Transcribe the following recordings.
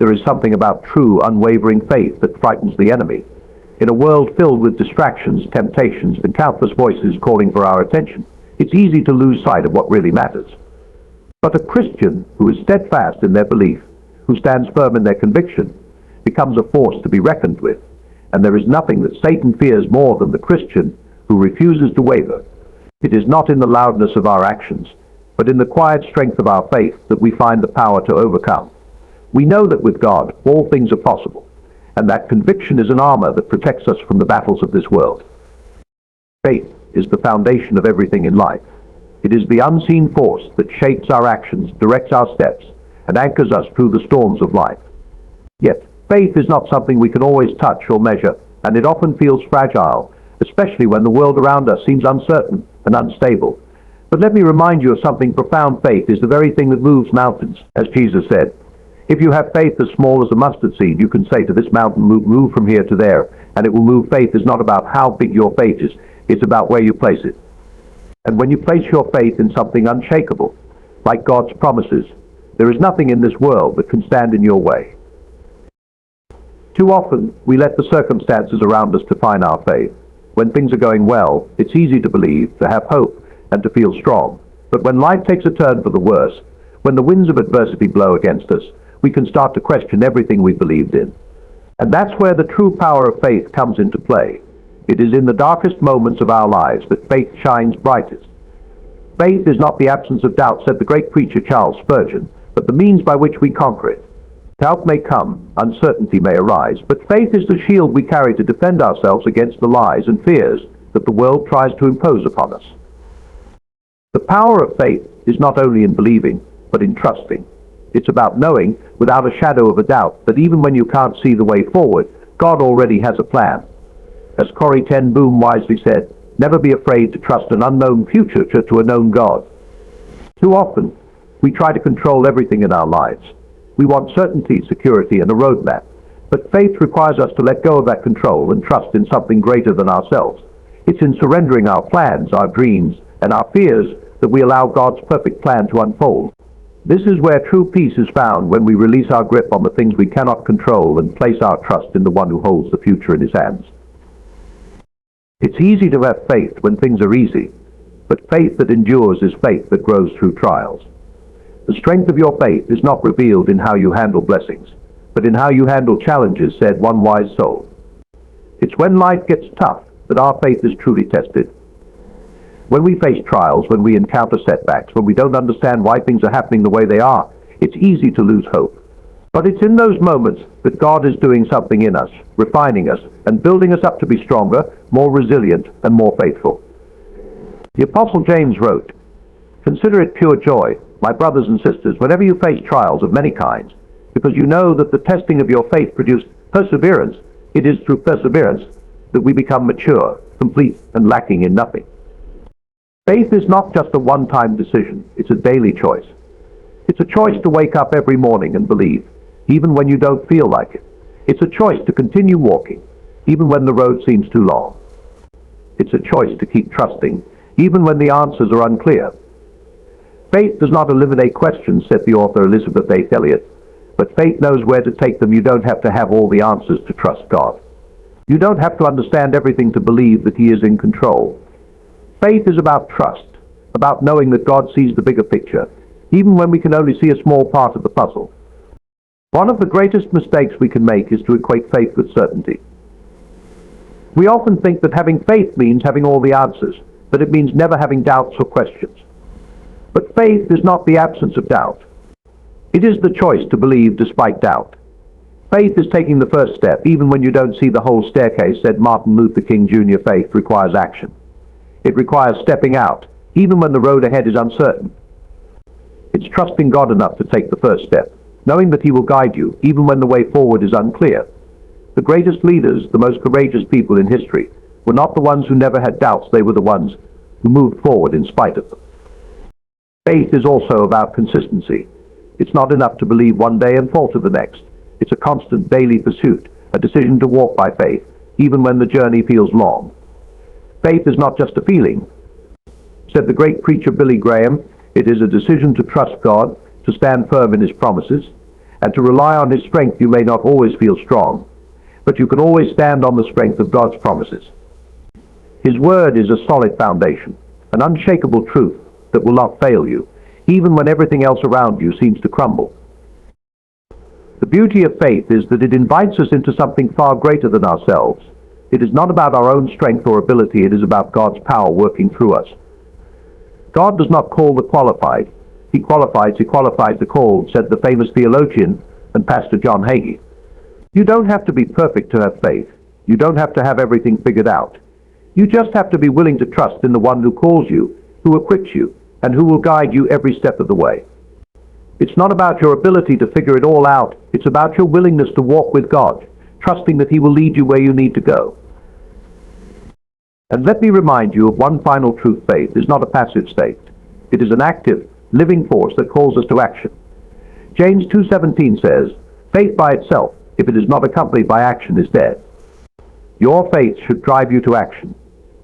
There is something about true, unwavering faith that frightens the enemy. In a world filled with distractions, temptations, and countless voices calling for our attention, it's easy to lose sight of what really matters. But a Christian who is steadfast in their belief, who stands firm in their conviction, becomes a force to be reckoned with. And there is nothing that Satan fears more than the Christian who refuses to waver. It is not in the loudness of our actions, but in the quiet strength of our faith that we find the power to overcome. We know that with God, all things are possible, and that conviction is an armor that protects us from the battles of this world. Faith is the foundation of everything in life. It is the unseen force that shapes our actions, directs our steps, and anchors us through the storms of life. Yet, faith is not something we can always touch or measure, and it often feels fragile, especially when the world around us seems uncertain and unstable. But let me remind you of something profound. Faith is the very thing that moves mountains, as Jesus said. If you have faith as small as a mustard seed, you can say to this mountain, move from here to there, and it will move. Faith is not about how big your faith is, it's about where you place it. And when you place your faith in something unshakable, like God's promises, there is nothing in this world that can stand in your way. Too often, we let the circumstances around us define our faith. When things are going well, it's easy to believe, to have hope, and to feel strong. But when life takes a turn for the worse, when the winds of adversity blow against us, we can start to question everything we believed in. And that's where the true power of faith comes into play. It is in the darkest moments of our lives that faith shines brightest. Faith is not the absence of doubt, said the great preacher Charles Spurgeon, but the means by which we conquer it. Doubt may come, uncertainty may arise, but faith is the shield we carry to defend ourselves against the lies and fears that the world tries to impose upon us. The power of faith is not only in believing, but in trusting. It's about knowing, without a shadow of a doubt, that even when you can't see the way forward, God already has a plan. As Corrie ten Boom wisely said, never be afraid to trust an unknown future to a known God. Too often, we try to control everything in our lives. We want certainty, security, and a roadmap. But faith requires us to let go of that control and trust in something greater than ourselves. It's in surrendering our plans, our dreams, and our fears that we allow God's perfect plan to unfold. This is where true peace is found, when we release our grip on the things we cannot control and place our trust in the one who holds the future in his hands. It's easy to have faith when things are easy, but faith that endures is faith that grows through trials. The strength of your faith is not revealed in how you handle blessings, but in how you handle challenges, said one wise soul. It's when life gets tough that our faith is truly tested. When we face trials, when we encounter setbacks, when we don't understand why things are happening the way they are, it's easy to lose hope. But it's in those moments that God is doing something in us, refining us, and building us up to be stronger, more resilient, and more faithful. The Apostle James wrote, "Consider it pure joy, my brothers and sisters, whenever you face trials of many kinds, because you know that the testing of your faith produces perseverance. It is through perseverance that we become mature, complete, and lacking in nothing." Faith is not just a one-time decision, it's a daily choice. It's a choice to wake up every morning and believe, even when you don't feel like it. It's a choice to continue walking, even when the road seems too long. It's a choice to keep trusting, even when the answers are unclear. Faith does not eliminate questions, said the author Elizabeth A. Elliot, but faith knows where to take them. You don't have to have all the answers to trust God. You don't have to understand everything to believe that He is in control. Faith is about trust, about knowing that God sees the bigger picture, even when we can only see a small part of the puzzle. One of the greatest mistakes we can make is to equate faith with certainty. We often think that having faith means having all the answers, that it means never having doubts or questions. But faith is not the absence of doubt. It is the choice to believe despite doubt. Faith is taking the first step, even when you don't see the whole staircase, said Martin Luther King Jr. Faith requires action. It requires stepping out, even when the road ahead is uncertain. It's trusting God enough to take the first step, knowing that He will guide you, even when the way forward is unclear. The greatest leaders, the most courageous people in history, were not the ones who never had doubts. They were the ones who moved forward in spite of them. Faith is also about consistency. It's not enough to believe one day and falter the next. It's a constant daily pursuit, a decision to walk by faith, even when the journey feels long. Faith is not just a feeling. Said the great preacher Billy Graham, it is a decision to trust God, to stand firm in His promises, and to rely on His strength you may not always feel strong, but you can always stand on the strength of God's promises. His word is a solid foundation, an unshakable truth that will not fail you, even when everything else around you seems to crumble. The beauty of faith is that it invites us into something far greater than ourselves. It is not about our own strength or ability, it is about God's power working through us. God does not call the qualified. He qualifies the called, said the famous theologian and pastor John Hagee. You don't have to be perfect to have faith. You don't have to have everything figured out. You just have to be willing to trust in the one who calls you, who equips you, and who will guide you every step of the way. It's not about your ability to figure it all out. It's about your willingness to walk with God, trusting that He will lead you where you need to go. And let me remind you of one final truth: faith is not a passive state. It is an active, living force that calls us to action. James 2:17 says, "Faith by itself, if it is not accompanied by action, is dead." Your faith should drive you to action.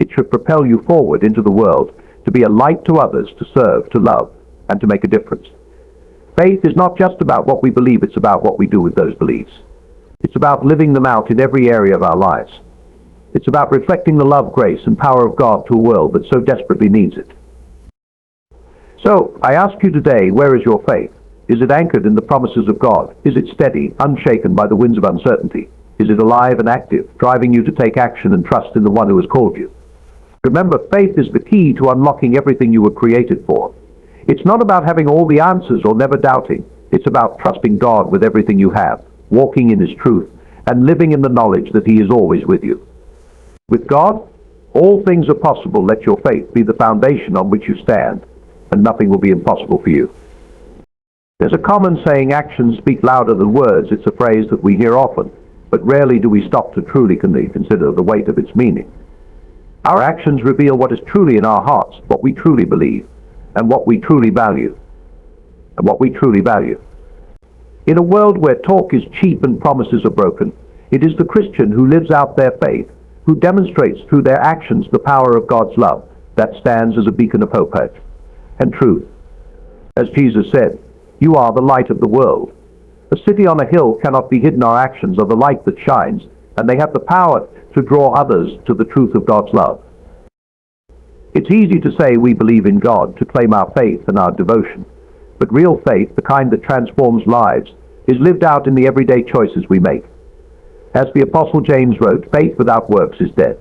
It should propel you forward into the world to be a light to others, to serve, to love, and to make a difference. Faith is not just about what we believe, it's about what we do with those beliefs. It's about living them out in every area of our lives. It's about reflecting the love, grace, and power of God to a world that so desperately needs it. So, I ask you today, where is your faith? Is it anchored in the promises of God? Is it steady, unshaken by the winds of uncertainty? Is it alive and active, driving you to take action and trust in the one who has called you? Remember, faith is the key to unlocking everything you were created for. It's not about having all the answers or never doubting. It's about trusting God with everything you have, walking in His truth, and living in the knowledge that He is always with you. With God, all things are possible. Let your faith be the foundation on which you stand, and nothing will be impossible for you. There's a common saying, actions speak louder than words. It's a phrase that we hear often, but rarely do we stop to truly consider the weight of its meaning. Our actions reveal what is truly in our hearts, what we truly believe, and what we truly value. In a world where talk is cheap and promises are broken, it is the Christian who lives out their faith, who demonstrates through their actions the power of God's love, that stands as a beacon of hope and truth. As Jesus said, "You are the light of the world." A city on a hill cannot be hidden. Our actions are the light that shines, and they have the power to draw others to the truth of God's love. It's easy to say we believe in God, to claim our faith and our devotion. But real faith, the kind that transforms lives, is lived out in the everyday choices we make. As the Apostle James wrote, faith without works is dead.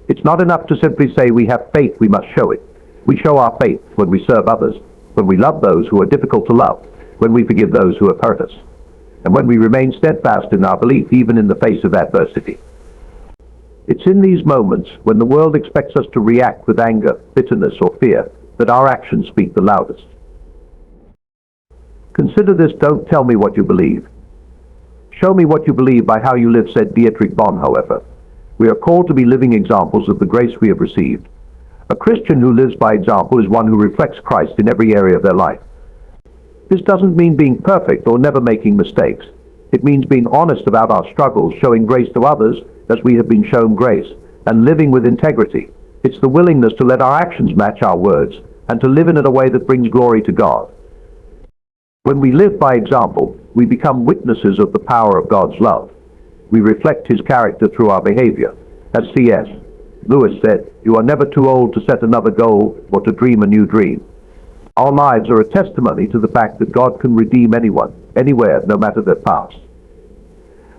It's not enough to simply say we have faith, we must show it. We show our faith when we serve others, when we love those who are difficult to love, when we forgive those who have hurt us, and when we remain steadfast in our belief even in the face of adversity. It's in these moments, when the world expects us to react with anger, bitterness, or fear, that our actions speak the loudest. Consider this: don't tell me what you believe. Show me what you believe by how you live, said Dietrich Bonhoeffer. We are called to be living examples of the grace we have received. A Christian who lives by example is one who reflects Christ in every area of their life. This doesn't mean being perfect or never making mistakes. It means being honest about our struggles, showing grace to others as we have been shown grace, and living with integrity. It's the willingness to let our actions match our words, and to live in a way that brings glory to God. When we live by example, we become witnesses of the power of God's love. We reflect His character through our behavior. As C.S. Lewis said, "You are never too old to set another goal or to dream a new dream." Our lives are a testimony to the fact that God can redeem anyone, anywhere, no matter their past.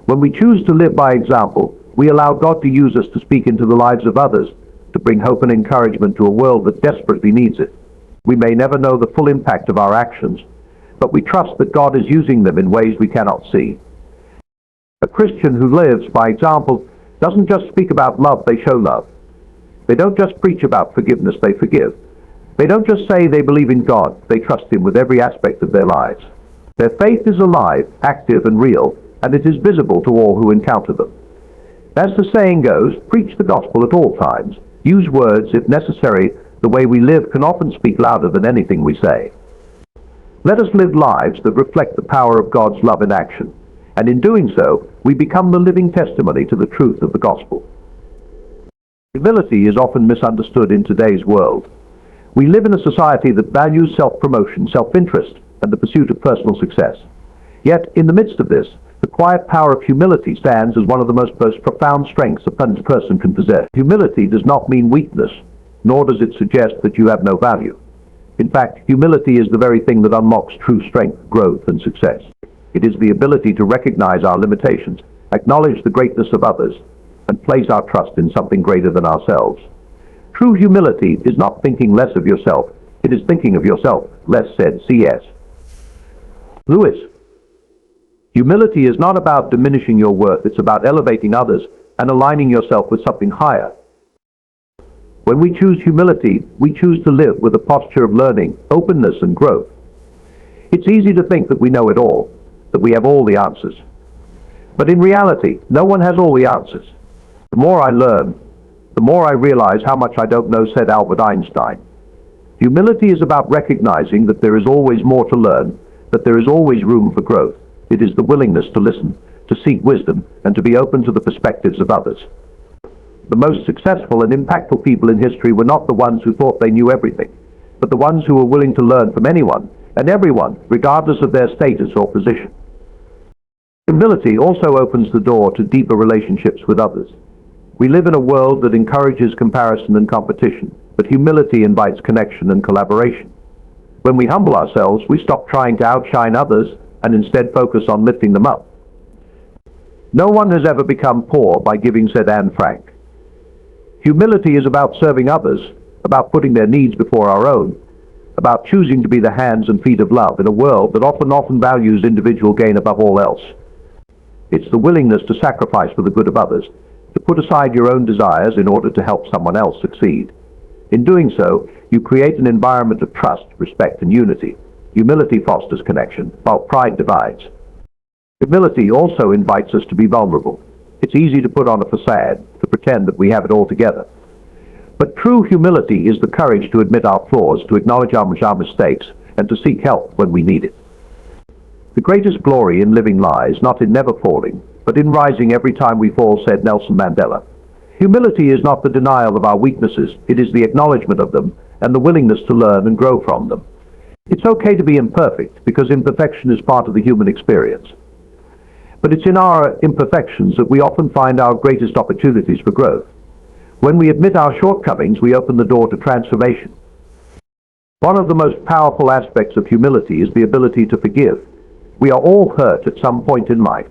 When we choose to live by example, we allow God to use us to speak into the lives of others, to bring hope and encouragement to a world that desperately needs it. We may never know the full impact of our actions, but we trust that God is using them in ways we cannot see. A Christian who lives by example doesn't just speak about love, they show love. They don't just preach about forgiveness, they forgive. They don't just say they believe in God, they trust Him with every aspect of their lives. Their faith is alive, active, and real, and it is visible to all who encounter them. As the saying goes, preach the gospel at all times. Use words, if necessary. The way we live can often speak louder than anything we say. Let us live lives that reflect the power of God's love in action, and in doing so, we become the living testimony to the truth of the gospel. Humility is often misunderstood in today's world. We live in a society that values self-promotion, self-interest, and the pursuit of personal success. Yet, in the midst of this, the quiet power of humility stands as one of the most profound strengths a person can possess. Humility does not mean weakness, nor does it suggest that you have no value. In fact, humility is the very thing that unlocks true strength, growth, and success. It is the ability to recognize our limitations, acknowledge the greatness of others, and place our trust in something greater than ourselves. True humility is not thinking less of yourself, it is thinking of yourself less, said C.S. Lewis. Humility is not about diminishing your worth, it's about elevating others and aligning yourself with something higher. When we choose humility, we choose to live with a posture of learning, openness, and growth. It's easy to think that we know it all, that we have all the answers. But in reality, no one has all the answers. The more I learn, the more I realize how much I don't know, said Albert Einstein. Humility is about recognizing that there is always more to learn, that there is always room for growth. It is the willingness to listen, to seek wisdom, and to be open to the perspectives of others. The most successful and impactful people in history were not the ones who thought they knew everything, but the ones who were willing to learn from anyone and everyone, regardless of their status or position. Humility also opens the door to deeper relationships with others. We live in a world that encourages comparison and competition, but humility invites connection and collaboration. When we humble ourselves, we stop trying to outshine others and instead focus on lifting them up. No one has ever become poor by giving, said Anne Frank. Humility is about serving others, about putting their needs before our own, about choosing to be the hands and feet of love in a world that often values individual gain above all else. It's the willingness to sacrifice for the good of others, to put aside your own desires in order to help someone else succeed. In doing so, you create an environment of trust, respect, and unity. Humility fosters connection, while pride divides. Humility also invites us to be vulnerable. It's easy to put on a facade, to pretend that we have it all together. But true humility is the courage to admit our flaws, to acknowledge our mistakes, and to seek help when we need it. The greatest glory in living lies not in never falling, but in rising every time we fall, said Nelson Mandela. Humility is not the denial of our weaknesses, it is the acknowledgement of them and the willingness to learn and grow from them. It's okay to be imperfect, because imperfection is part of the human experience. But it's in our imperfections that we often find our greatest opportunities for growth. When we admit our shortcomings, we open the door to transformation. One of the most powerful aspects of humility is the ability to forgive. We are all hurt at some point in life.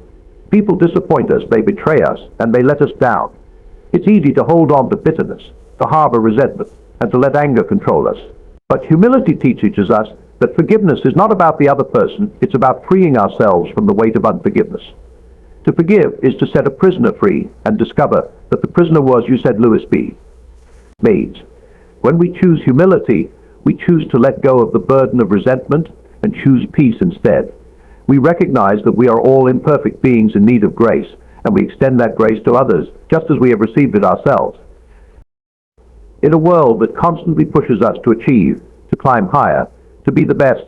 People disappoint us, they betray us, and they let us down. It's easy to hold on to bitterness, to harbor resentment, and to let anger control us. But humility teaches us that forgiveness is not about the other person, it's about freeing ourselves from the weight of unforgiveness. To forgive is to set a prisoner free and discover that the prisoner was, you said, Lewis B. Means. When we choose humility, we choose to let go of the burden of resentment and choose peace instead. We recognize that we are all imperfect beings in need of grace, and we extend that grace to others, just as we have received it ourselves. In a world that constantly pushes us to achieve, to climb higher, to be the best,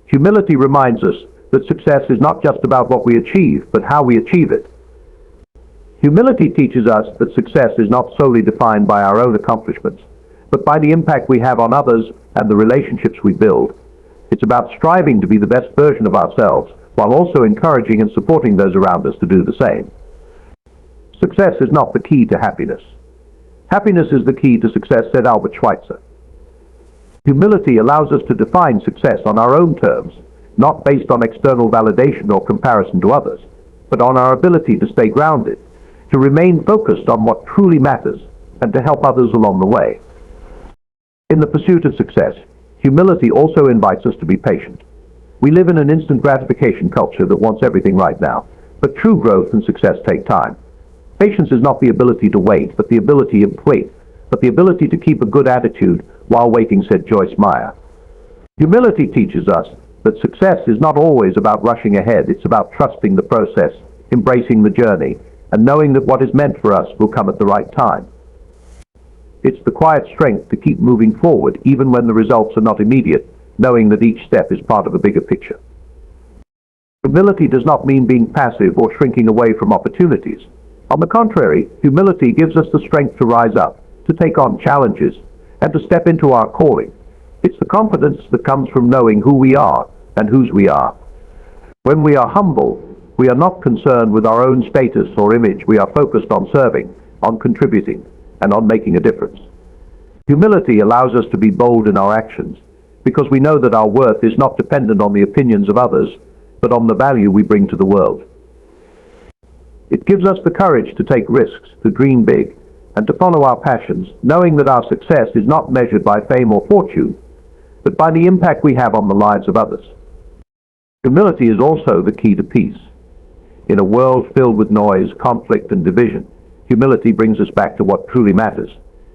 humility reminds us that success is not just about what we achieve, but how we achieve it. Humility teaches us that success is not solely defined by our own accomplishments, but by the impact we have on others and the relationships we build. It's about striving to be the best version of ourselves, while also encouraging and supporting those around us to do the same. Success is not the key to happiness. Happiness is the key to success, said Albert Schweitzer. Humility allows us to define success on our own terms, not based on external validation or comparison to others, but on our ability to stay grounded, to remain focused on what truly matters, and to help others along the way. In the pursuit of success, humility also invites us to be patient. We live in an instant gratification culture that wants everything right now, but true growth and success take time. Patience is not the ability to wait, but the ability to keep a good attitude while waiting, said Joyce Meyer. Humility teaches us that success is not always about rushing ahead, it's about trusting the process, embracing the journey, and knowing that what is meant for us will come at the right time. It's the quiet strength to keep moving forward, even when the results are not immediate, knowing that each step is part of a bigger picture. Humility does not mean being passive or shrinking away from opportunities. On the contrary, humility gives us the strength to rise up, to take on challenges, and to step into our calling. It's the confidence that comes from knowing who we are and whose we are. When we are humble, we are not concerned with our own status or image. We are focused on serving, on contributing, and on making a difference. Humility allows us to be bold in our actions, because we know that our worth is not dependent on the opinions of others, but on the value we bring to the world. It gives us the courage to take risks, to dream big, and to follow our passions, knowing that our success is not measured by fame or fortune, but by the impact we have on the lives of others. Humility is also the key to peace. In a world filled with noise, conflict, and division, humility brings us back to what truly matters.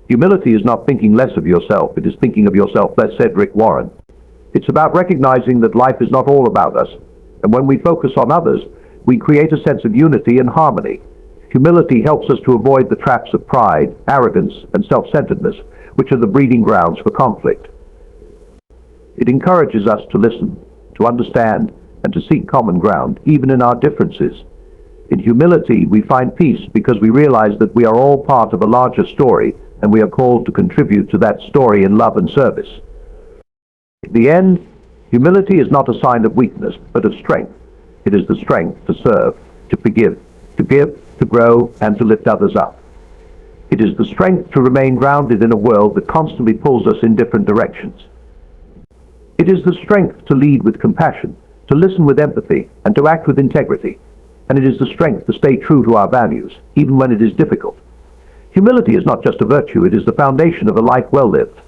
Humility is not thinking less of yourself, it is thinking of yourself less, said Rick Warren. It's about recognizing that life is not all about us, and when we focus on others, we create a sense of unity and harmony. Humility helps us to avoid the traps of pride, arrogance, and self-centeredness, which are the breeding grounds for conflict. It encourages us to listen, to understand, and to seek common ground, even in our differences. In humility, we find peace because we realize that we are all part of a larger story, and we are called to contribute to that story in love and service. In the end, humility is not a sign of weakness, but of strength. It is the strength to serve, to forgive, to give, to grow, and to lift others up. It is the strength to remain grounded in a world that constantly pulls us in different directions. It is the strength to lead with compassion, to listen with empathy, and to act with integrity. And it is the strength to stay true to our values, even when it is difficult. Humility is not just a virtue, it is the foundation of a life well lived.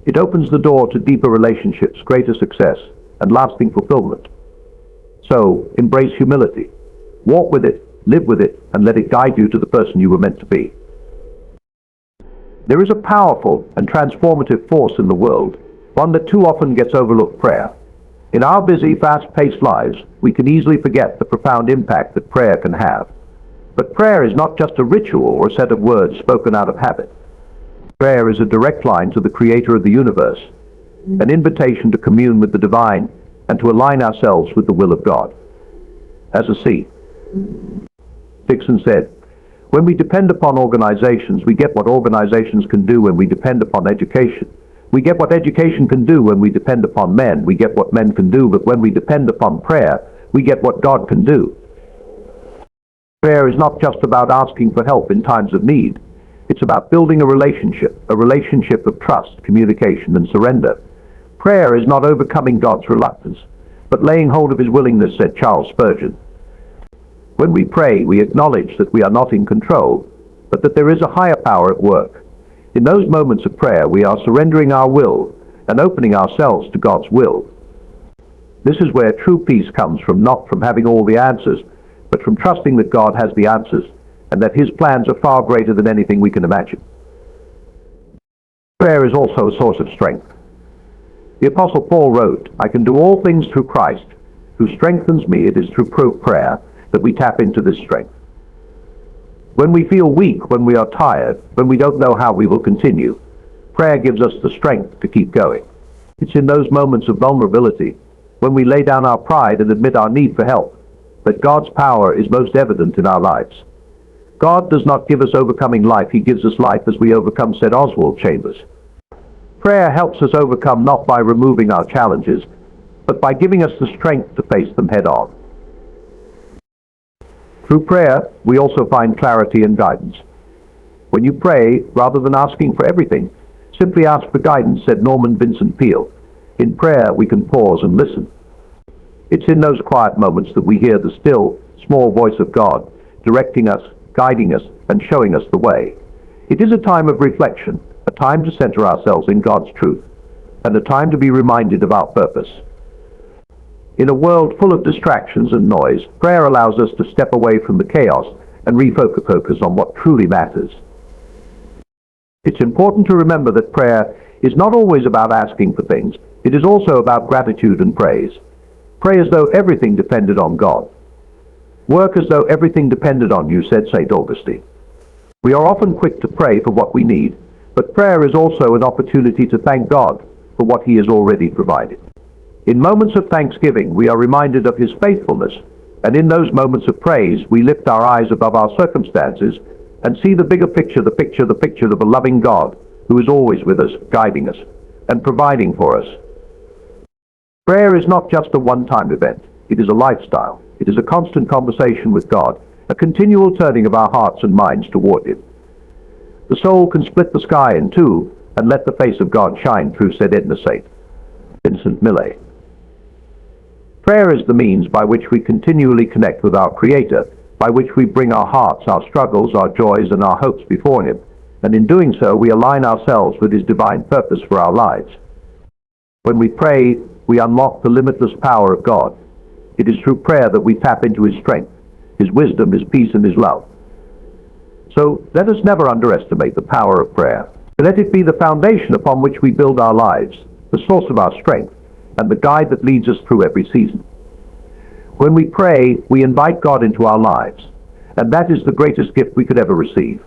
It opens the door to deeper relationships, greater success, and lasting fulfillment. So, embrace humility. Walk with it, live with it, and let it guide you to the person you were meant to be. There is a powerful and transformative force in the world, one that too often gets overlooked: prayer. In our busy, fast-paced lives, we can easily forget the profound impact that prayer can have. But prayer is not just a ritual or a set of words spoken out of habit. Prayer is a direct line to the Creator of the universe, an invitation to commune with the divine and to align ourselves with the will of God. As a C. Dixon said, "When we depend upon organizations, we get what organizations can do. When we depend upon education, we get what education can do. When we depend upon men, we get what men can do. But when we depend upon prayer, we get what God can do." Prayer is not just about asking for help in times of need. It's about building a relationship of trust, communication, and surrender. Prayer is not overcoming God's reluctance, but laying hold of His willingness, said Charles Spurgeon. When we pray, we acknowledge that we are not in control, but that there is a higher power at work. In those moments of prayer, we are surrendering our will and opening ourselves to God's will. This is where true peace comes from, not from having all the answers, but from trusting that God has the answers and that His plans are far greater than anything we can imagine. Prayer is also a source of strength. The Apostle Paul wrote, "I can do all things through Christ, who strengthens me." It is through prayer that we tap into this strength. When we feel weak, when we are tired, when we don't know how we will continue, prayer gives us the strength to keep going. It's in those moments of vulnerability, when we lay down our pride and admit our need for help, that God's power is most evident in our lives. God does not give us overcoming life, He gives us life as we overcome, said Oswald Chambers. Prayer helps us overcome not by removing our challenges, but by giving us the strength to face them head on. Through prayer, we also find clarity and guidance. When you pray, rather than asking for everything, simply ask for guidance, said Norman Vincent Peale. In prayer, we can pause and listen. It's in those quiet moments that we hear the still, small voice of God, directing us, guiding us, and showing us the way. It is a time of reflection, a time to center ourselves in God's truth, and a time to be reminded of our purpose. In a world full of distractions and noise, prayer allows us to step away from the chaos and refocus on what truly matters. It's important to remember that prayer is not always about asking for things. It is also about gratitude and praise. Pray as though everything depended on God. Work as though everything depended on you, said St. Augustine. We are often quick to pray for what we need, but prayer is also an opportunity to thank God for what He has already provided. In moments of thanksgiving, we are reminded of His faithfulness, and in those moments of praise, we lift our eyes above our circumstances and see the bigger picture, the picture of a loving God who is always with us, guiding us, and providing for us. Prayer is not just a one-time event. It is a lifestyle. It is a constant conversation with God, a continual turning of our hearts and minds toward Him. The soul can split the sky in two and let the face of God shine through, said Edna St. Vincent Millay. Prayer is the means by which we continually connect with our Creator, by which we bring our hearts, our struggles, our joys, and our hopes before Him, and in doing so we align ourselves with His divine purpose for our lives. When we pray, we unlock the limitless power of God. It is through prayer that we tap into His strength, His wisdom, His peace, and His love. So let us never underestimate the power of prayer. Let it be the foundation upon which we build our lives, the source of our strength, and the guide that leads us through every season. When we pray, we invite God into our lives, and that is the greatest gift we could ever receive.